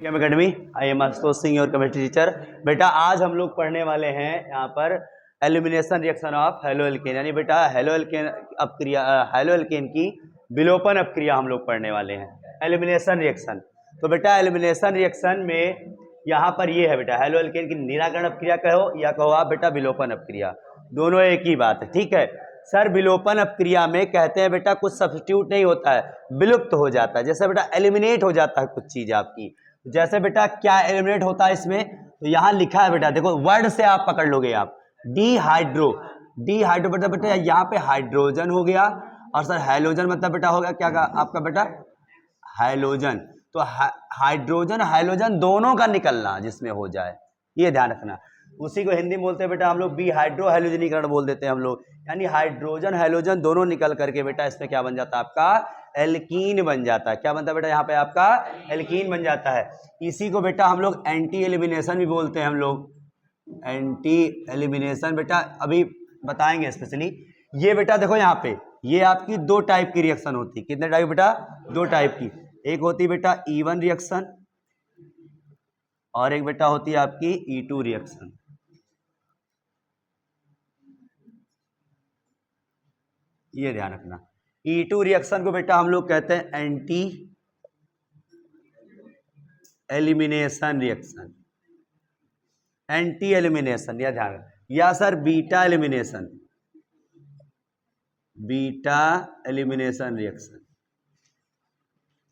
Academy. I am Ashutosh Singh, your chemistry teacher. बेटा आज हम लोग पढ़ने वाले हैं यहाँ पर elimination reaction of halo alkane, यानी बेटा हेलो एल्केन अपक्रिया, हेलो एल्केन की विलोपन अपक्रिया हम लोग पढ़ने वाले हैं, एलिमिनेशन रिएक्शन। तो बेटा एलिमिनेशन रिएक्शन में यहाँ पर ये है बेटा हेलो एल्केन की निराकरण अपक्रिया कहो या कहो आप बेटा विलोपन अपक्रिया, दोनों एक ही बात है। ठीक है सर, विलोपन अपक्रिया में कहते हैं बेटा कुछ सब्स्टिट्यूट नहीं होता है, विलुप्त हो जाता है। जैसे बेटा एलिमिनेट हो जाता है कुछ चीज आपकी, जैसे बेटा क्या एलिमिनेट होता है इसमें, तो यहां लिखा है बेटा, देखो वर्ड से आप पकड़ लोगे आप, डीहाइड्रो मतलब बेटा यहाँ पे हाइड्रोजन हो गया, और सर हैलोजन मतलब बेटा हो गया क्या आपका बेटा हैलोजन। तो हाइड्रोजन हैलोजन दोनों का निकलना जिसमें हो जाए, ये ध्यान रखना। उसी को हिंदी में बोलते हैं बेटा हम लोग बी हाइड्रो हैलोजनीकरण बोल देते हैं हम लोग, यानी हाइड्रोजन हैलोजन दोनों निकल करके बेटा इसमें क्या बन जाता है आपका एल्कीन बन जाता है। क्या बनता है बेटा यहाँ पे आपका एल्कीन बन जाता है। इसी को बेटा हम लोग एंटी एलिमिनेशन भी बोलते हैं हम लोग, एंटी एलिमिनेशन बेटा अभी बताएंगे स्पेशली। ये बेटा देखो यहाँ पे ये आपकी दो टाइप की रिएक्शन होती है। कितने टाइप बेटा? दो टाइप की। एक होती है बेटा E1 रिएक्शन और एक बेटा होती है आपकी E2 रिएक्शन। ये ध्यान रखना, E2 रिएक्शन को बेटा हम लोग कहते हैं anti elimination reaction, anti elimination, या ध्यान रखना, या sir beta elimination, beta elimination reaction,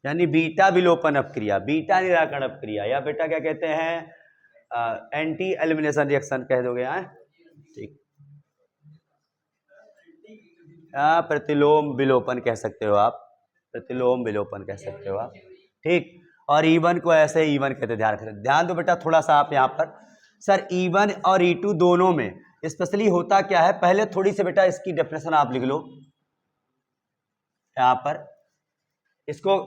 यानी बीटा विलोपन अपक्रिया, बीटा निराकरण अपक्रिया, या बेटा क्या कहते हैं एंटी एलिमिनेशन रिएक्शन कह दोगे। ठीक, प्रतिलोम विलोपन कह सकते हो आप, प्रतिलोम विलोपन कह सकते हो आप। ठीक, और E1 को ऐसे E1 कहते, ध्यान रखते। ध्यान दो बेटा थोड़ा सा आप यहाँ पर, सर E1 और E2 दोनों में स्पेशली होता क्या है, पहले थोड़ी सी बेटा इसकी डेफिनेशन आप लिख लो यहाँ पर, इसको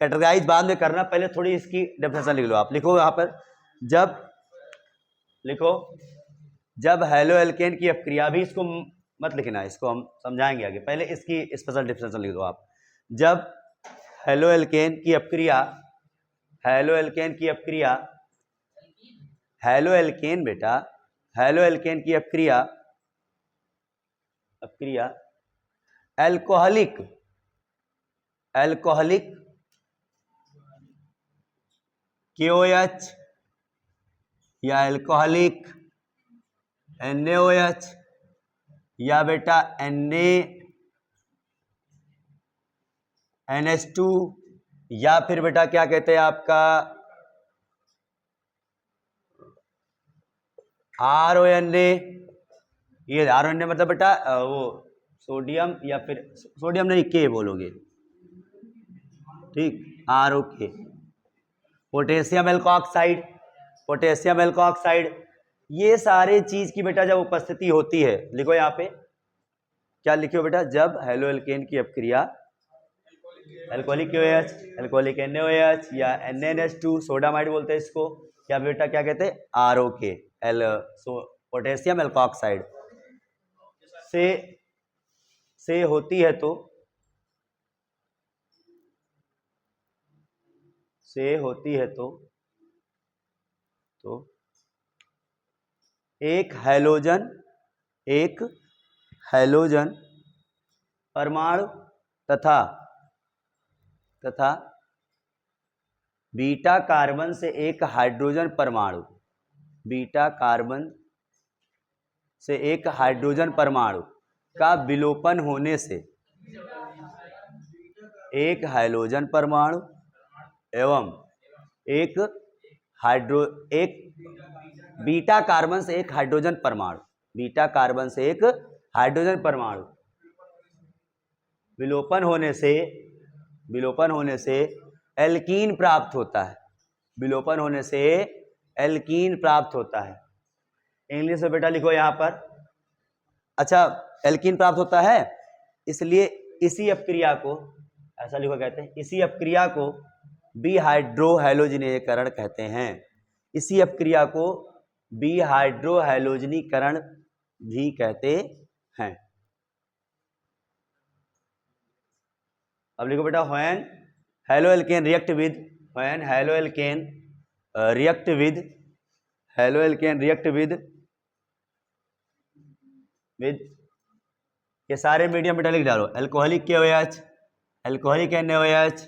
कैटेगराइज बाद में करना, पहले थोड़ी इसकी डेफिनेशन लिख लो। आप लिखो यहाँ पर, जब लिखो जब हेलो एल्केन की अपक्रिया, भी इसको मत लिखना, इसको हम समझाएंगे आगे, पहले इसकी स्पेशल डेफिनेशन लिख दो आप। जब हेलो एल्केन की अपक्रिया, हेलो एल्केन की अपक्रिया, हेलो एल्केन बेटा हेलो एल्केन की अपक्रिया, अपक्रिया एल्कोहलिक, एल्कोहलिक KOH या एल्कोहलिक NaOH या बेटा NH2, या फिर बेटा क्या कहते हैं आपका RONA। ये RONA मतलब बेटा वो सोडियम, या फिर सोडियम नहीं के बोलोगे, ठीक, ROK, potassium alkoxide, potassium alkoxide. ये सारे चीज की बेटा जब उपस्थिति होती है, लिखो यहाँ पे क्या लिखो बेटा, जब हेलो एल्केन की अपक्रिया एल्कोहलिक KOH, एल्कोहलिक NaOH या NaNH2 सोडामाइड बोलते हैं इसको, या बेटा क्या कहते हैं ROK पोटेशियम एल्कोऑक्साइड से होती है, तो से होती है तो एक हैलोजन परमाणु तथा बीटा कार्बन से एक हाइड्रोजन परमाणु, बीटा कार्बन से एक हाइड्रोजन परमाणु का विलोपन होने से एक हाइड्रोजन परमाणु एवं एक बीटा कार्बन से एक हाइड्रोजन परमाणु, बीटा कार्बन से एक हाइड्रोजन परमाणु विलोपन होने से एल्कीन प्राप्त होता है, विलोपन होने से एल्कीन प्राप्त होता है। इंग्लिश में बेटा लिखो यहाँ पर, अच्छा एल्कीन प्राप्त होता है, इसलिए इसी अपक्रिया को ऐसा लिखो, कहते हैं इसी अपक्रिया को बीहाइड्रोहैलोजनीकरण कहते हैं, इसी अपक्रिया को बीहाइड्रोहैलोजनीकरण भी कहते हैं। अब लिखो बेटा when haloalkane react with, when haloalkane react with, haloalkane react with ये सारे मीडियम मेटालिक डालो, alcoholic KOH, alcoholic NaOH,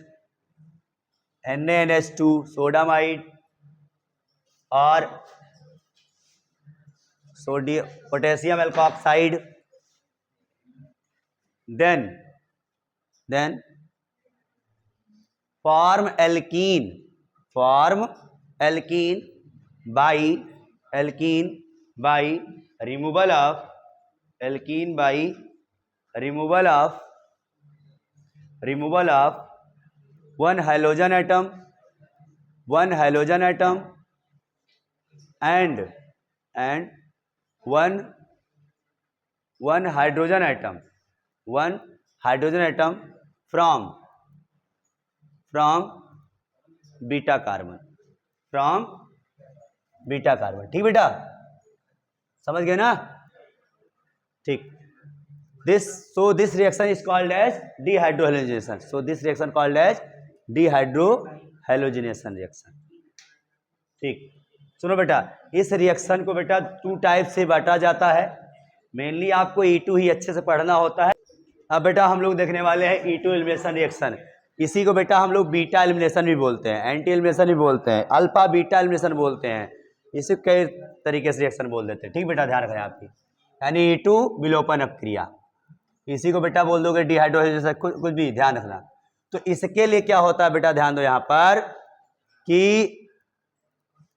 NaNH2 sodamide और sodium potassium alkoxide, then form alkene by removal of one halogen atom and one hydrogen atom from beta carbon, ठीक बेटा, समझ गए ना? ठीक, this reaction is called as dehydrohalogenation. So this reaction called as dehydrohalogenation reaction. ठीक, सुनो बेटा, इस रिएक्शन को बेटा 2 टाइप से बांटा जाता है। मेनली आपको E2 ही अच्छे से पढ़ना होता है। अब बेटा हम लोग देखने वाले हैं E2 एलिमिनेशन रिएक्शन। इसी को बेटा हम लोग बीटा एलिमिनेशन भी बोलते हैं, एंटी एलिमिनेशन भी बोलते हैं, अल्फा बीटा एलिमिनेशन बोलते हैं, इसे कई तरीके से रिएक्शन बोल देते हैं। ठीक बेटा, ध्यान रखें आपकी, यानी E2 विलोपन अपक्रिया, इसी को बेटा बोल दोगे डिहाइड्रोजन, कुछ भी ध्यान रखना। तो इसके लिए क्या होता है बेटा, ध्यान दो यहाँ पर कि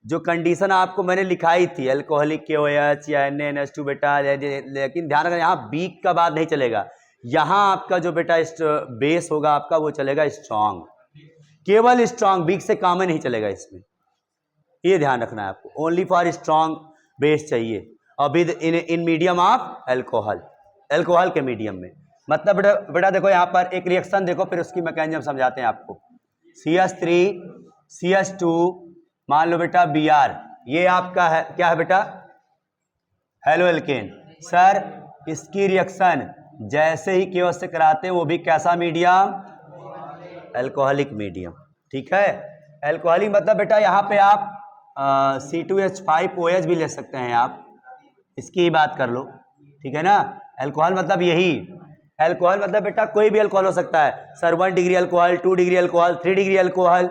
जो कंडीशन आपको मैंने लिखाई थी अल्कोहलिक KOH या NaNH2 बेटा, लेकिन ध्यान रखना यहाँ वीक का बात नहीं चलेगा। यहाँ आपका जो बेटा बेस होगा आपका वो चलेगा स्ट्रांग, केवल स्ट्रांग, वीक से कॉमन नहीं चलेगा इसमें, ये ध्यान रखना है आपको। ओनली फॉर स्ट्रांग बेस चाहिए और with in medium of alcohol के मीडियम में। मतलब बेटा देखो यहाँ पर एक रिएक्शन देखो, फिर उसकी मैकेनिज्म समझाते हैं आपको। CH3 CH2 मान लो बेटा Br, ये आपका है क्या है बेटा, हेलो एल्केन। सर इसकी रिएक्शन जैसे ही KOH से कराते हैं वो भी कैसा मीडियम, अल्कोहलिक मीडियम। ठीक है, अल्कोहलिक मतलब बेटा यहाँ पे आप C2H5OH भी ले सकते हैं आप, इसकी ही बात कर लो। ठीक है ना, अल्कोहल मतलब यही, अल्कोहल मतलब बेटा कोई भी अल्कोहल हो सकता है sir, 1 degree alcohol, 2 degree alcohol, 3 degree alcohol,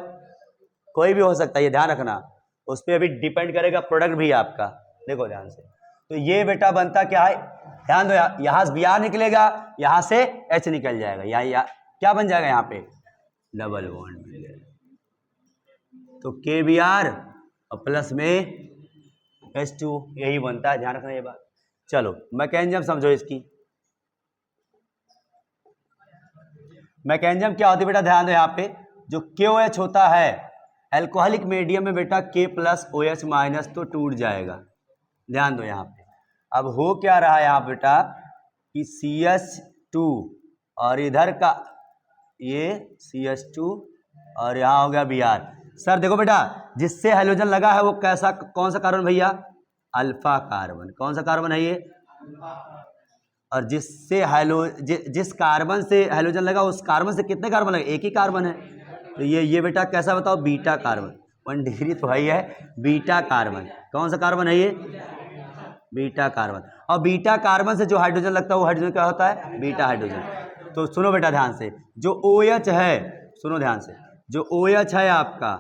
कोई भी हो सकता है, ये ध्यान रखना। उस पर अभी डिपेंड करेगा प्रोडक्ट भी आपका, देखो ध्यान से। तो ये बेटा बनता क्या है, ध्यान दो, यहाँ से Br निकलेगा, यहाँ से H निकल जाएगा, यहाँ क्या बन जाएगा, यहाँ पे डबल बॉन्ड मिलेगा, तो KBr और प्लस में H2, यही बनता है, ध्यान रखना ये बात। चलो मैकेनिज्म समझो इसकी। मैकेनिज्म क्या होती है बेटा, ध्यान दो, यहाँ पे जो KOH होता है अल्कोहलिक मीडियम में बेटा K+OH- तो टूट जाएगा, ध्यान दो यहाँ पे। अब हो क्या रहा है यहाँ बेटा कि CH2 और इधर का ये CH2 और यहाँ हो गया Br। सर देखो बेटा, जिससे हाइड्रोजन लगा है वो कैसा, कौन सा कार्बन भैया, अल्फा कार्बन। कौन सा कार्बन है ये, और जिससे जिस कार्बन से हाइड्रोजन लगा उस कार्बन से कितने कार्बन लगे, एक ही कार्बन है, तो ये बेटा कैसा बताओ, बीटा कार्बन। 1 डिग्री तो भाई है, बीटा कार्बन। कौन सा कार्बन है ये, बीटा कार्बन। और बीटा कार्बन से जो हाइड्रोजन लगता है वो हाइड्रोजन क्या होता है, बीटा हाइड्रोजन। तो सुनो बेटा ध्यान से, जो OH है, सुनो ध्यान से, जो OH है आपका,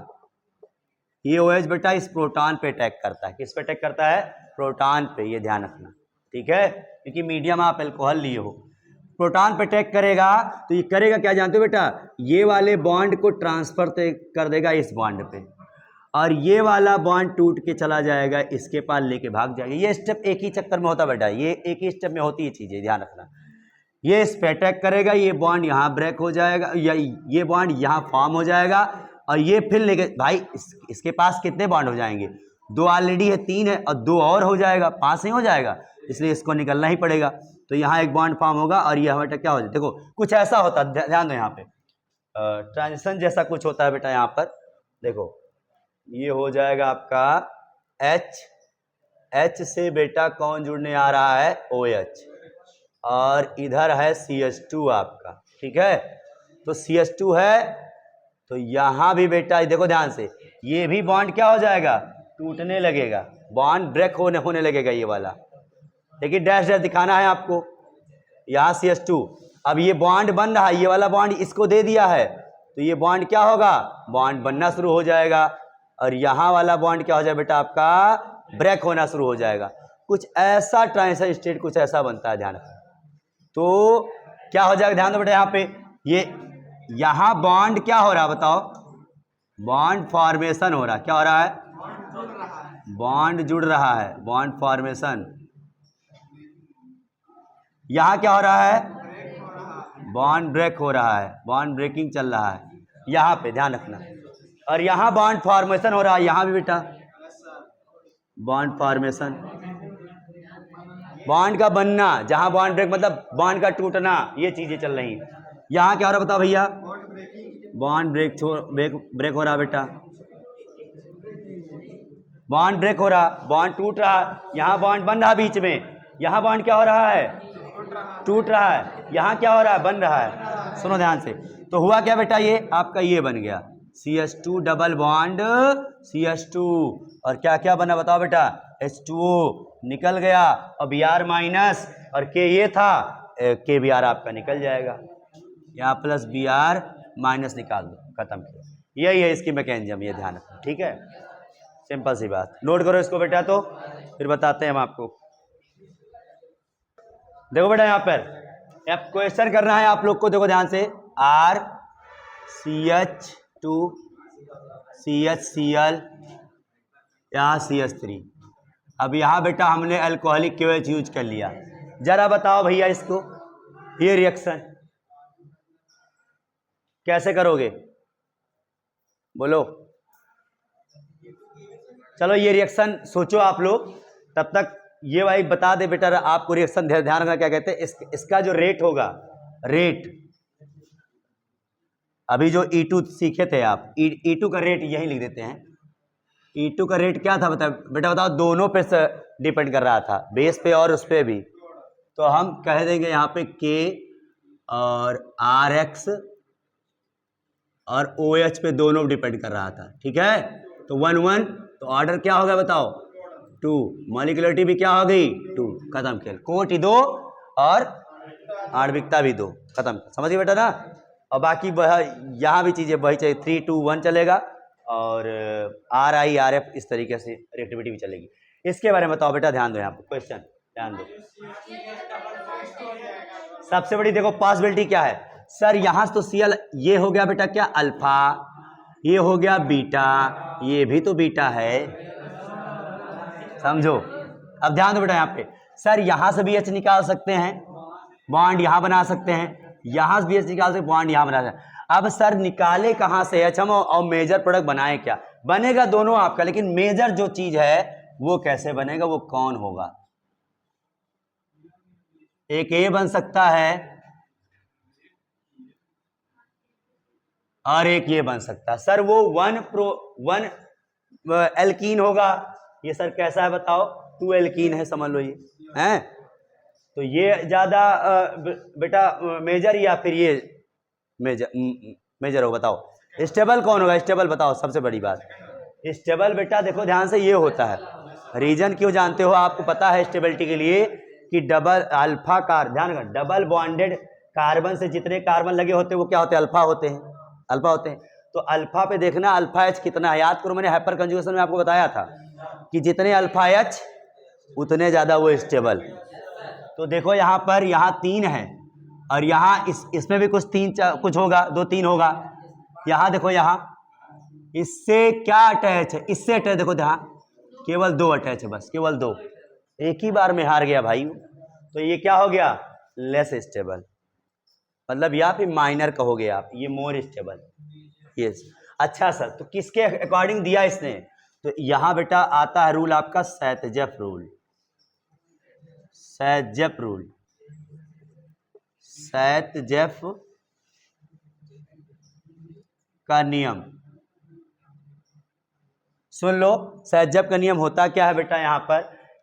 ये OH बेटा इस प्रोटॉन पे अटैक करता है। किस पे अटैक करता है, प्रोटॉन पे, ये ध्यान रखना। ठीक है, क्योंकि मीडियम आप अल्कोहल लिए हो, प्रोटॉन पे अटैक करेगा तो ये करेगा क्या जानते हो बेटा, ये वाले बॉन्ड को ट्रांसफर कर देगा इस बॉन्ड पे, और ये वाला बॉन्ड टूट के चला जाएगा, इसके पास लेके भाग जाएगा। ये स्टेप एक ही चक्कर में होता बेटा, ये एक ही स्टेप में होती है चीजें, ध्यान रखना। ये इस पे अटैक करेगा, ये बॉन्ड यहाँ ब्रेक हो जाएगा, या ये बॉन्ड यहाँ फॉर्म हो जाएगा, और ये फिर लेके भाई इसके पास कितने बॉन्ड हो जाएंगे, 2 ऑलरेडी है, 3 है, और 2 और हो जाएगा, 5 ही हो जाएगा, इसलिए इसको निकलना ही पड़ेगा। तो यहाँ एक बॉन्ड फॉर्म होगा और ये हमारा क्या हो जाए, देखो कुछ ऐसा होता है, ध्यान दो यहाँ पे ट्रांजिशन जैसा कुछ होता है बेटा। यहाँ पर देखो ये हो जाएगा आपका H से बेटा कौन जुड़ने आ रहा है, OH, और इधर है CH2 आपका। ठीक है, तो CH2 है तो यहां भी बेटा देखो ध्यान से, ये भी बॉन्ड क्या हो जाएगा, टूटने लगेगा, बॉन्ड ब्रेक होने लगेगा ये वाला। लेकिन डैश डैश दिखाना है आपको। यहाँ CH2, अब ये बॉन्ड बन रहा है, ये वाला बॉन्ड इसको दे दिया है, तो ये बॉन्ड क्या होगा, बॉन्ड बनना शुरू हो जाएगा। और यहाँ वाला बॉन्ड क्या हो जाएगा बेटा, आपका ब्रेक होना शुरू हो जाएगा। कुछ ऐसा ट्रांजिशन स्टेट कुछ ऐसा बनता है, ध्यान रखना। तो क्या हो जाएगा, ध्यान दो बेटा, यहाँ पे ये यहाँ बॉन्ड क्या हो रहा है बताओ, बॉन्ड फॉर्मेशन हो रहा है। क्या हो रहा है, बॉन्ड जुड़ रहा है, बॉन्ड फॉर्मेशन। यहां क्या हो रहा है, बॉन्ड ब्रेक हो रहा है, बॉन्ड ब्रेकिंग चल रहा है यहां पे, ध्यान रखना। और यहां बॉन्ड फॉर्मेशन हो रहा है, यहां भी बेटा बॉन्ड फॉर्मेशन, बॉन्ड का बनना, जहां बॉन्ड ब्रेक मतलब बॉन्ड का टूटना, ये चीजें चल रही हैं। यहां क्या हो रहा है बताओ भैया, बॉन्ड ब्रेक हो रहा बेटा, बॉन्ड ब्रेक हो रहा, बॉन्ड टूट रहा, यहां बॉन्ड बन रहा बीच में, यहां बॉन्ड क्या हो रहा है, टूट रहा है, यहां क्या हो रहा है, बन रहा है। सुनो ध्यान से, तो हुआ क्या बेटा, ये आपका ये बन गया CH2 डबल बॉन्ड CH2, और क्या क्या बना बताओ बेटा, H2O निकल गया, और Br माइनस, और K ये था, K Br आपका निकल जाएगा, यहाँ प्लस Br माइनस निकाल दो, खत्म किया। यही है इसकी मैकेनिज्म, ये ध्यान रखो, ठीक है, सिंपल सी बात। नोट करो इसको बेटा, तो फिर बताते हैं हम आपको। देखो बेटा यहाँ पर अब क्वेश्चन करना है आप लोग को, देखो ध्यान से, RCH2 CHCl यहाँ CH3। अब यहाँ बेटा हमने अल्कोहलिक KOH यूज कर लिया, जरा बताओ भैया इसको, ये रिएक्शन कैसे करोगे, बोलो। चलो ये रिएक्शन सोचो आप लोग, तब तक ये भाई बता दे बेटा आपको रिएक्शन, ध्यान रखना क्या कहते हैं, इसका जो रेट होगा, रेट अभी जो E2 सीखे थे आप, E2 का रेट यही लिख देते हैं। E2 का रेट क्या था बता बेटा, बताओ, दोनों पे डिपेंड कर रहा था, बेस पे और उस पे भी। तो हम कह देंगे यहाँ पे K और RX और OH पे दोनों डिपेंड कर रहा था, ठीक है। तो 1 1, तो ऑर्डर क्या होगा बताओ, 2, मॉलिक्यूलरिटी भी क्या हो गई, 2, खत्म खेल, कोटि 2 और आणविकता भी 2, खत्म, समझिए बेटा ना। और बाकी यहाँ भी चीजें वही चाहिए, 3 2 1 चलेगा, और RI RF इस तरीके से रिएक्टिविटी भी चलेगी। इसके बारे में बताओ बेटा, ध्यान दो यहाँ पर क्वेश्चन, ध्यान दो। सबसे बड़ी देखो पॉसिबिलिटी क्या है सर, यहां से तो Cl ये हो गया बेटा क्या, अल्फा, ये हो गया बीटा, ये भी तो बीटा है, समझो। अब ध्यान दो बेटा यहाँ पे, सर यहां से भी H निकाल सकते हैं, बॉन्ड यहां बना सकते हैं, यहां से भी H निकाल सकते, बॉन्ड यहां बना सकते हैं। अब सर निकाले कहां से H हम, और मेजर प्रोडक्ट बनाए क्या, बनेगा दोनों आपका, लेकिन मेजर जो चीज है वो कैसे बनेगा, वो कौन होगा, एक A बन सकता है और एक ये बन सकता है। सर वो 1 एल्कीन होगा, ये सर कैसा है बताओ, 2 एल्कीन है, समझ लो ये हैं। तो ये ज्यादा बेटा मेजर या फिर ये मेजर हो, बताओ स्टेबल कौन होगा, स्टेबल बताओ, सबसे बड़ी बात स्टेबल बेटा देखो ध्यान से, ये होता है, रीजन क्यों जानते हो, आपको पता है स्टेबिलिटी के लिए कि डबल अल्फा ध्यान रखना, डबल बॉन्डेड कार्बन से जितने कार्बन लगे होते हैं वो क्या होते हैं, अल्फा होते हैं, अल्फा होते हैं। तो अल्फा पे देखना अल्फा H कितना है, याद करो मैंने हाइपर कंजुगेशन में आपको बताया था कि जितने अल्फा H उतने ज्यादा वो स्टेबल। तो देखो यहाँ पर, यहाँ 3 है, और यहाँ इसमें भी कुछ 3 कुछ होगा, 2 3 होगा। यहाँ देखो, यहाँ इससे क्या अटैच है, इससे अटैच, देखो यहाँ केवल 2 अटैच है, बस केवल 2, एक ही बार में हार गया भाई। तो ये क्या हो गया, लेस स्टेबल, मतलब या फिर माइनर कहोगे आप, ये मोर स्टेबल, यस। अच्छा सर, तो किसके अकॉर्डिंग दिया इसने, तो यहां बेटा आता है रूल आपका सैतजेफ रूल, सैतजेफ रूल, सैतजेफ का नियम, सुन लो। सैतजेफ का नियम होता क्या है बेटा, यहां पर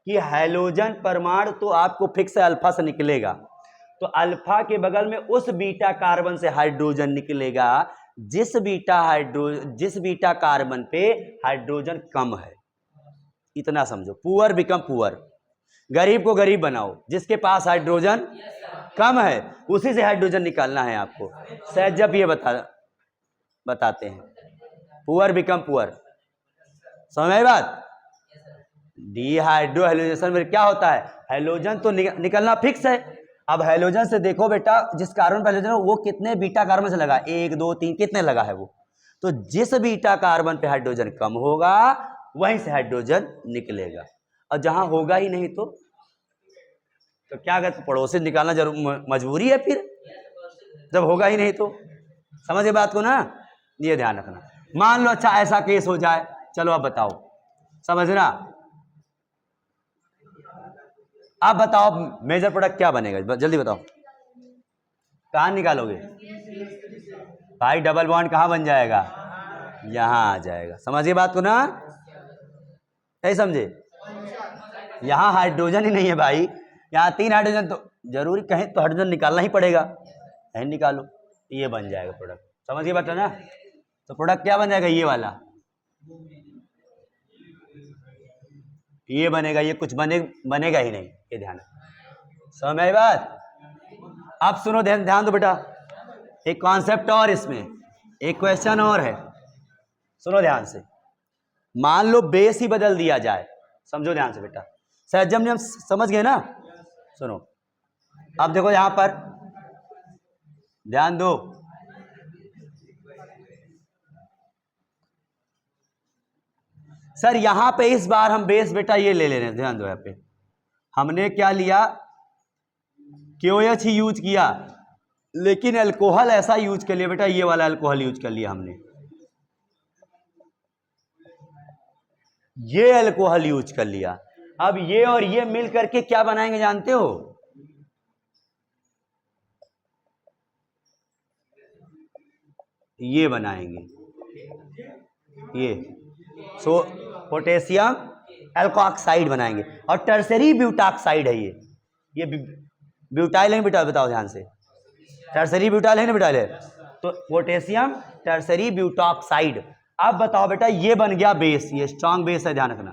कि हैलोजन परमाणु तो आपको फिक्स अल्फा से निकलेगा, तो अल्फा के बगल में उस बीटा कार्बन से हाइड्रोजन निकलेगा जिस बीटा कार्बन पे हाइड्रोजन कम है, इतना समझो। पुअर बिकम पुअर, गरीब को गरीब बनाओ, जिसके पास हाइड्रोजन कम है उसी से हाइड्रोजन निकालना है आपको। शायद जब ये बताते हैं पुअर बिकम पुअर, समझ में बात। डीहाइड्रो हेलोजेनेशन में क्या होता है, हेलोजन तो निकलना फिक्स है। अब हेलोजन से देखो बेटा, जिस कार्बन पर हेलोजन वो कितने बीटा कार्बन से लगा, 1 2 3 कितने लगा है वो, तो जिस बीटा कार्बन पे हाइड्रोजन कम होगा वहीं से हाइड्रोजन निकलेगा। और जहां होगा ही नहीं तो क्या करते, पड़ोसी निकालना जरूर मजबूरी है फिर, जब होगा ही नहीं तो। समझे बात को ना, ये ध्यान रखना। मान लो अच्छा ऐसा केस हो जाए, चलो अब बताओ, समझना। आप बताओ मेजर प्रोडक्ट क्या बनेगा, जल्दी बताओ। कहां निकालोगे भाई, डबल बॉन्ड कहां बन जाएगा, यहां आ जाएगा। समझिए बात को ना, नहीं समझे। यहां हाइड्रोजन ही नहीं है भाई, यहां 3 हाइड्रोजन, तो जरूरी कहीं तो हाइड्रोजन निकालना ही पड़ेगा, कहीं निकालो, ये बन जाएगा प्रोडक्ट। समझिए बात है ना। तो प्रोडक्ट क्या बन जाएगा, ये वाला, ये बनेगा, ये कुछ बनेगा ही नहीं, ये ध्यान। समझ में बात। अब सुनो, ध्यान दो बेटा, एक कॉन्सेप्ट और, इसमें एक क्वेश्चन और है, सुनो ध्यान से। मान लो बेस ही बदल दिया जाए, समझो ध्यान से बेटा, सहजम नियम समझ गए ना। सुनो अब देखो यहां पर ध्यान दो, सर यहां पे इस बार हम बेस बेटा ये ले रहे हैं, ध्यान दो। यहां पे हमने क्या लिया, KOH ही यूज किया, लेकिन अल्कोहल ऐसा यूज कर लिया बेटा, ये वाला अल्कोहल यूज कर लिया हमने, ये अल्कोहल यूज कर लिया। अब ये और ये मिल करके क्या बनाएंगे जानते हो, ये बनाएंगे, ये पोटेशियम एल्कोऑक्साइड बनाएंगे, और टर्सरी ब्यूटाक्साइड है ये ब्यूटाइल है बेटा, बताओ ध्यान से, टर्सरी ब्यूटाइल है ना बेटा, तो पोटेशियम टर्सरी ब्यूटाक्साइड। अब बताओ बेटा, ये बन गया बेस, ये स्ट्रांग बेस है, ध्यान रखना।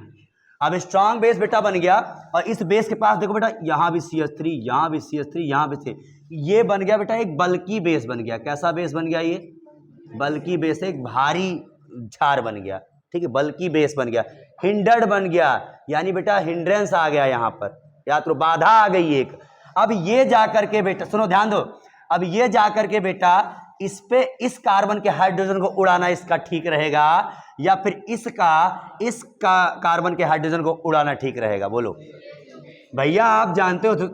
अब स्ट्रांग बेस बेटा बन गया, और इस बेस के पास देखो बेटा, यहां भी CH3, यहां भी CH3, यहां भी थे, ये बन गया बेटा एक बल्कि बेस बन गया। कैसा बेस बन गया, ये बल्कि बेस, एक भारी झार बन गया, ठीक है, बल्कि बेस बन गया, हिंडर्ड बन गया, यानी बेटा हिंड्रेंस आ गया यहां पर, या तो बाधा आ गई एक। अब ये जाकर के बेटा, सुनो ध्यान दो, अब ये जाकर के बेटा इस पे इस कार्बन के हाइड्रोजन को उड़ाना इसका ठीक रहेगा, या फिर इसका कार्बन के हाइड्रोजन को उड़ाना ठीक रहेगा, बोलो भैया। आप जानते हो तो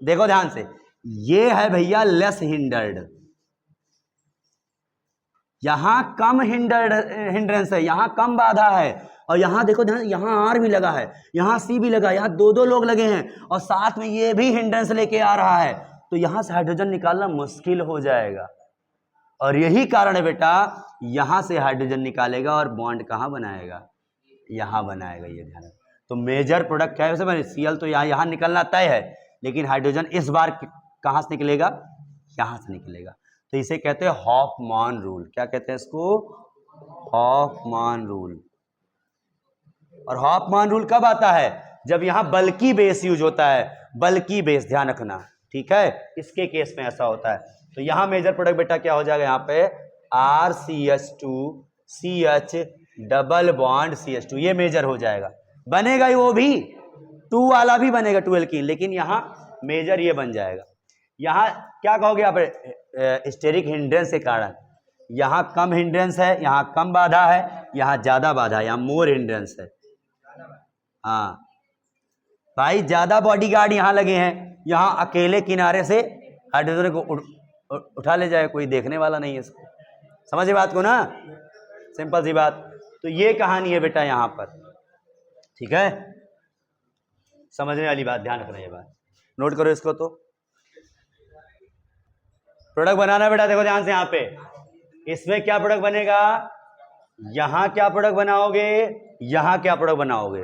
देखो ध्यान से, ये है भैया लेस हिंडर्ड, यहां कम हिंड्रेंस है, यहां कम बाधा है, और यहां देखो ध्यान, यहां R भी लगा है, यहां C भी लगा है, यहां दो लोग लगे हैं, और साथ में ये भी हिंड्रेंस लेके आ रहा है, तो यहां से हाइड्रोजन निकालना मुश्किल हो जाएगा। और यही कारण है बेटा, यहां से हाइड्रोजन निकालेगा और बॉन्ड कहां बनाएगा, यहां बनाएगा, ये ध्यान। तो मेजर प्रोडक्ट क्या है वैसे, मैंने Cl तो यहां निकलना तय है, लेकिन हाइड्रोजन इस बार कहां से निकलेगा, यहां से निकलेगा। तो इसे कहते हैं हॉफमान रूल। क्या कहते हैं इसको, हॉफमान रूल। और हॉफमान रूल कब आता है, जब यहां बल्कि बेस यूज होता है, बल्कि बेस, ध्यान रखना, ठीक है, इसके केस में ऐसा होता है। तो यहां मेजर प्रोडक्ट बेटा क्या हो जाएगा, यहां पे RCH2 CH double bond CH2, ये मेजर हो जाएगा, बनेगा ही, वो भी 2 वाला भी बनेगा 2 एल्कीन, लेकिन यहां मेजर ये बन जाएगा। यहां क्या कहोगे आप, स्टेरिक हिंड्रेंस के कारण, यहां कम हिंड्रेंस है, यहां कम बाधा है, यहां ज्यादा बाधा है, यहां मोर हिंड्रेंस है। हाँ भाई, ज्यादा बॉडीगार्ड यहां लगे हैं, यहां अकेले किनारे से हाइड्रोजन को उठा ले जाए, कोई देखने वाला नहीं है इसको। समझिए बात को ना, सिंपल सी बात। तो ये कहानी है बेटा यहां पर, ठीक है, समझने वाली बात, ध्यान रखना, ये बात नोट करो इसको। तो प्रोडक्ट बनाना बेटा, देखो ध्यान से, यहां पे इसमें क्या प्रोडक्ट बनेगा, यहां क्या प्रोडक्ट बनाओगे, यहां क्या प्रोडक्ट बनाओगे,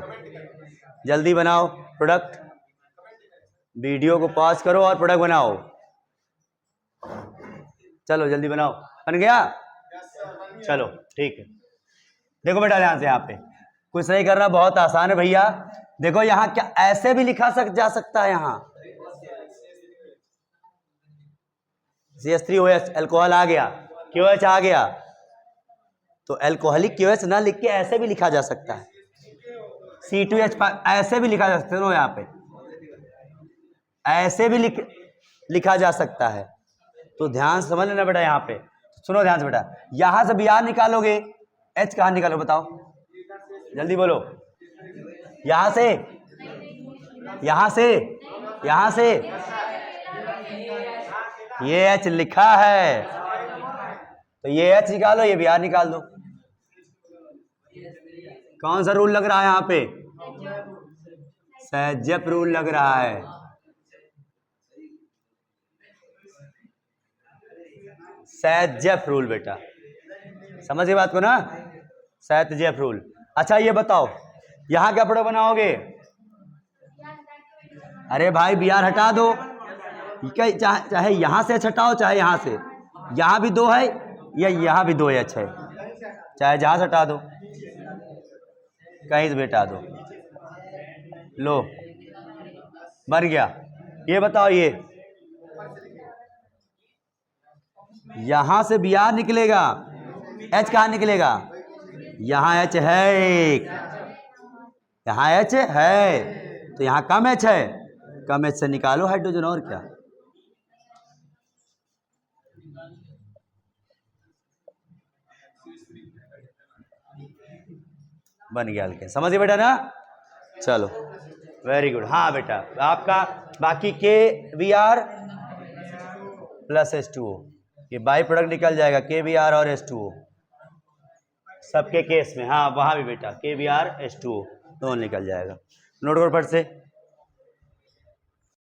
जल्दी बनाओ प्रोडक्ट, वीडियो को पॉज करो और प्रोडक्ट बनाओ, चलो जल्दी बनाओ। बन गया, चलो ठीक है, देखो बेटा ध्यान से, यहाँ पे कुछ नहीं करना, बहुत आसान है भैया। देखो यहाँ क्या ऐसे भी लिखा जा सकता है, यहाँ CH3OH अल्कोहल आ गया, QH आ गया, तो अल्कोहलिक QH ना लिख के ऐसे भी लिखा जा सकता है, C2H5 ऐसे भी लिखा जा सकता है, यहाँ पे ऐसे भी लिखा जा सकता है। तो ध्यान से समझ लेना बेटा, यहाँ पे सुनो ध्यान से बेटा, यहां से Br निकालोगे, H कहां निकालो बताओ, जल्दी बोलो, यहां से, यहां से, यहां से, ये H लिखा है, तो ये H निकालो, ये Br निकाल दो। कौन सा रूल लग रहा है यहाँ पे? सहजप रूल लग रहा है। सहजप रूल बेटा, समझ गए बात को ना, सहजप रूल। अच्छा ये बताओ यहां क्या प्रोडक्ट बनाओगे? अरे भाई Br हटा दो, चाहे यहां से हटाओ चाहे यहां से, यहां भी 2 है या यहां भी 2 H है, चाहे जहां से हटा दो, कहीं से बेटा दो, लो बन गया। ये बताओ, ये यहां से Br निकलेगा, H कहां निकलेगा? यहां H है, यहां H है, तो यहां कम H है, कम H से निकालो हाइड्रोजन, और क्या। बन गया अल्केन, समझ गए बेटा ना, चलो वेरी गुड। हाँ बेटा आपका बाकी KBr प्लस H2O, ये बाई प्रोडक्ट निकल जाएगा, KBr और H2O सबके केस में, हाँ वहां भी बेटा KBr H2O दोनों निकल जाएगा। नोट करो फट से।